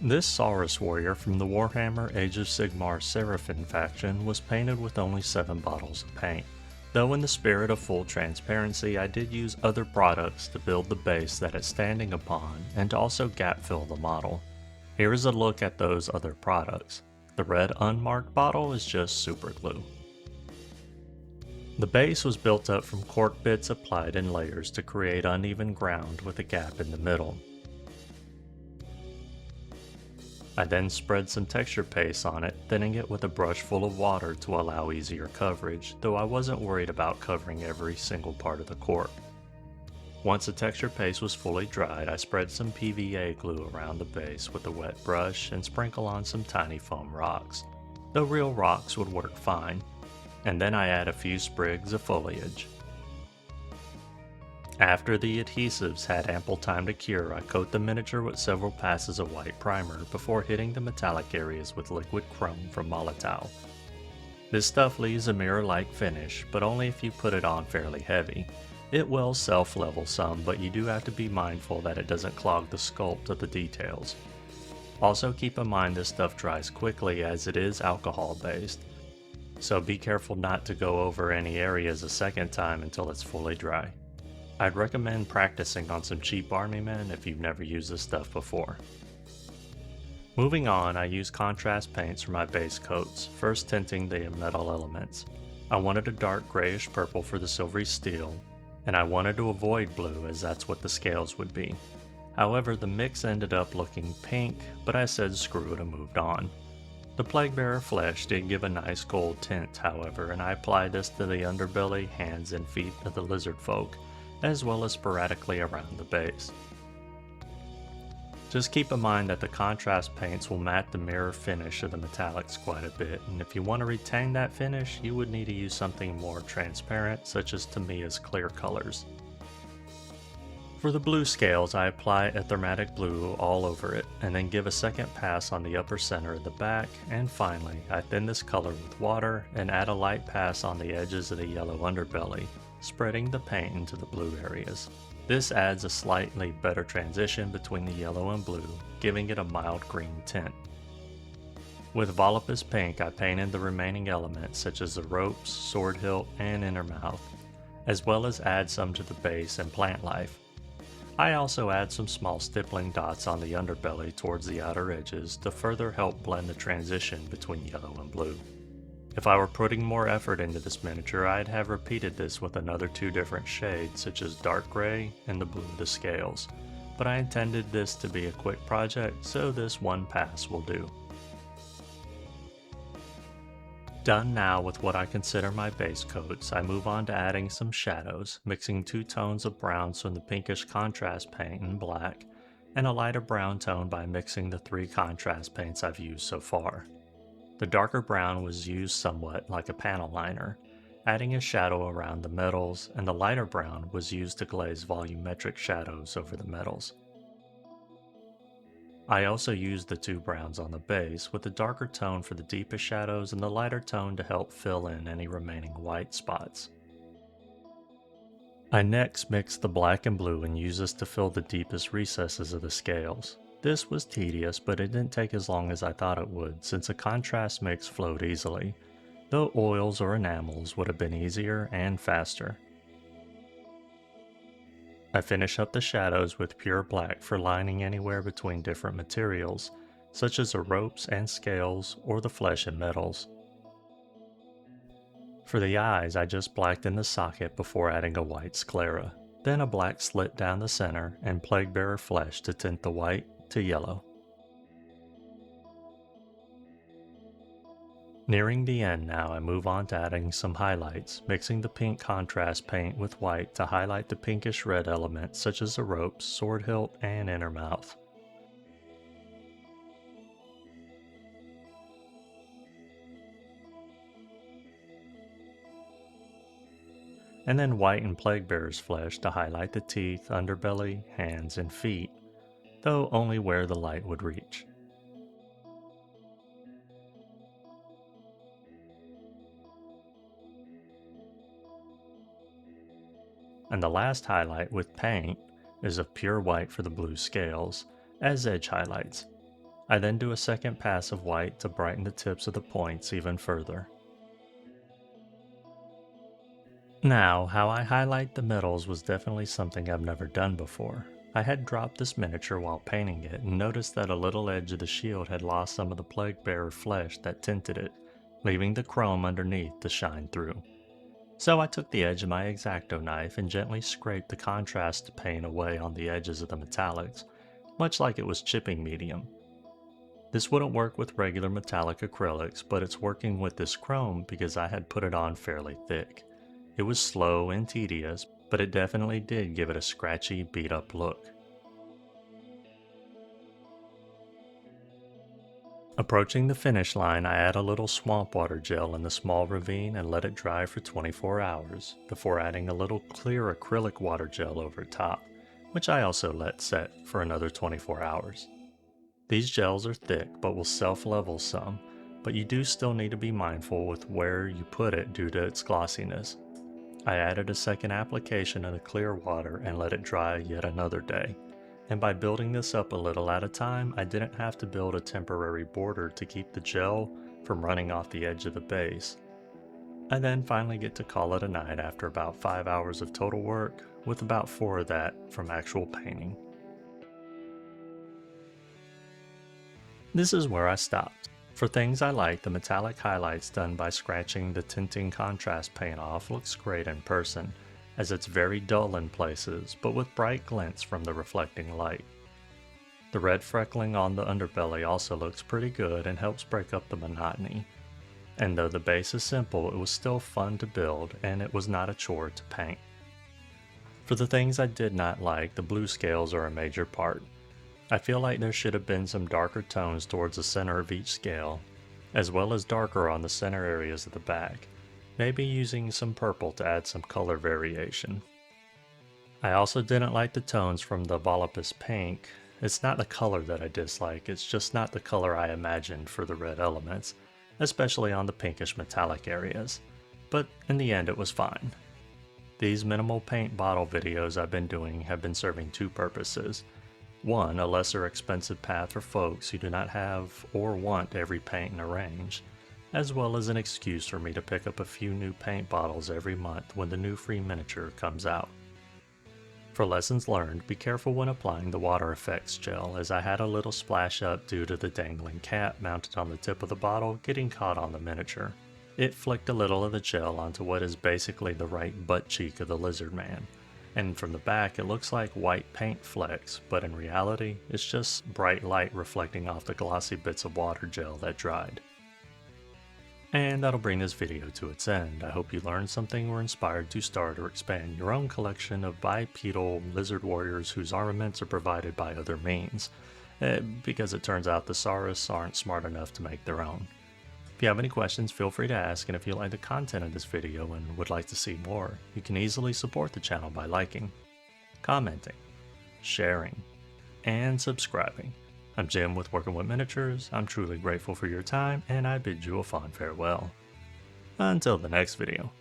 This Saurus Warrior from the Warhammer Age of Sigmar Seraphim faction was painted with only 7 bottles of paint. Though in the spirit of full transparency, I did use other products to build the base that it's standing upon and to also gap fill the model. Here is a look at those other products. The red unmarked bottle is just super glue. The base was built up from cork bits applied in layers to create uneven ground with a gap in the middle. I then spread some texture paste on it, thinning it with a brush full of water to allow easier coverage, though I wasn't worried about covering every single part of the cork. Once the texture paste was fully dried, I spread some PVA glue around the base with a wet brush and sprinkle on some tiny foam rocks, though real rocks would work fine, and then I add a few sprigs of foliage. After the adhesives had ample time to cure, I coat the miniature with several passes of white primer before hitting the metallic areas with liquid chrome from Molotov. This stuff leaves a mirror-like finish, but only if you put it on fairly heavy. It will self-level some, but you do have to be mindful that it doesn't clog the sculpt of the details. Also keep in mind this stuff dries quickly as it is alcohol-based, so be careful not to go over any areas a second time until it's fully dry. I'd recommend practicing on some cheap army men if you've never used this stuff before. Moving on, I use contrast paints for my base coats, first tinting the metal elements. I wanted a dark grayish purple for the silvery steel, and I wanted to avoid blue as that's what the scales would be. However, the mix ended up looking pink, but I said screw it and moved on. The Plaguebearer flesh did give a nice gold tint, however, and I applied this to the underbelly, hands, and feet of the lizard folk, as well as sporadically around the base. Just keep in mind that the contrast paints will matte the mirror finish of the metallics quite a bit, and if you want to retain that finish, you would need to use something more transparent, such as Tamiya's clear colors. For the blue scales, I apply a thermatic blue all over it, and then give a second pass on the upper center of the back, and finally, I thin this color with water and add a light pass on the edges of the yellow underbelly, spreading the paint into the blue areas. This adds a slightly better transition between the yellow and blue, giving it a mild green tint. With Volupus Pink, I painted the remaining elements such as the ropes, sword hilt, and inner mouth, as well as add some to the base and plant life. I also add some small stippling dots on the underbelly towards the outer edges to further help blend the transition between yellow and blue. If I were putting more effort into this miniature, I'd have repeated this with another 2 different shades such as dark gray and the blue of the scales, but I intended this to be a quick project, so this one pass will do. Done now with what I consider my base coats, I move on to adding some shadows, mixing 2 tones of browns from the pinkish contrast paint and black, and a lighter brown tone by mixing the 3 contrast paints I've used so far. The darker brown was used somewhat like a panel liner, adding a shadow around the metals, and the lighter brown was used to glaze volumetric shadows over the metals. I also used the 2 browns on the base, with the darker tone for the deepest shadows and the lighter tone to help fill in any remaining white spots. I next mixed the black and blue and used this to fill the deepest recesses of the scales. This was tedious, but it didn't take as long as I thought it would, since a contrast mix flowed easily, though oils or enamels would have been easier and faster. I finish up the shadows with pure black for lining anywhere between different materials, such as the ropes and scales or the flesh and metals. For the eyes, I just blacked in the socket before adding a white sclera, then a black slit down the center and Plaguebearer flesh to tint the white to yellow. Nearing the end now, I move on to adding some highlights, mixing the pink contrast paint with white to highlight the pinkish red elements such as the ropes, sword hilt, and inner mouth. And then white and Plaguebearer's flesh to highlight the teeth, underbelly, hands, and feet, though only where the light would reach. And the last highlight with paint is of pure white for the blue scales, as edge highlights. I then do a second pass of white to brighten the tips of the points even further. Now, how I highlight the metals was definitely something I've never done before. I had dropped this miniature while painting it and noticed that a little edge of the shield had lost some of the plague bearer flesh that tinted it, leaving the chrome underneath to shine through. So I took the edge of my X-Acto knife and gently scraped the contrast paint away on the edges of the metallics, much like it was chipping medium. This wouldn't work with regular metallic acrylics, but it's working with this chrome because I had put it on fairly thick. It was slow and tedious, but it definitely did give it a scratchy, beat-up look. Approaching the finish line, I add a little swamp water gel in the small ravine and let it dry for 24 hours, before adding a little clear acrylic water gel over top, which I also let set for another 24 hours. These gels are thick but will self-level some, but you do still need to be mindful with where you put it due to its glossiness. I added a second application of the clear water and let it dry yet another day. And by building this up a little at a time, I didn't have to build a temporary border to keep the gel from running off the edge of the base. I then finally get to call it a night after about 5 hours of total work, with about 4 of that from actual painting. This is where I stopped. For things I like, the metallic highlights done by scratching the tinting contrast paint off looks great in person, as it's very dull in places, but with bright glints from the reflecting light. The red freckling on the underbelly also looks pretty good and helps break up the monotony. And though the base is simple, it was still fun to build, and it was not a chore to paint. For the things I did not like, the blue scales are a major part. I feel like there should have been some darker tones towards the center of each scale, as well as darker on the center areas of the back, maybe using some purple to add some color variation. I also didn't like the tones from the Volupus pink. It's not the color that I dislike, it's just not the color I imagined for the red elements, especially on the pinkish metallic areas, but in the end it was fine. These minimal paint bottle videos I've been doing have been serving two purposes. One, a lesser expensive path for folks who do not have or want every paint in a range, as well as an excuse for me to pick up a few new paint bottles every month when the new free miniature comes out. For lessons learned, be careful when applying the water effects gel, as I had a little splash up due to the dangling cap mounted on the tip of the bottle getting caught on the miniature. It flicked a little of the gel onto what is basically the right butt cheek of the lizard man. And from the back it looks like white paint flecks, but in reality it's just bright light reflecting off the glossy bits of water gel that dried. And that'll bring this video to its end. I hope you learned something or inspired to start or expand your own collection of bipedal lizard warriors whose armaments are provided by other means, because it turns out the Saurus aren't smart enough to make their own. If you have any questions, feel free to ask, and if you like the content of this video and would like to see more, you can easily support the channel by liking, commenting, sharing, and subscribing. I'm Jim with Working with Miniatures. I'm truly grateful for your time, and I bid you a fond farewell. Until the next video.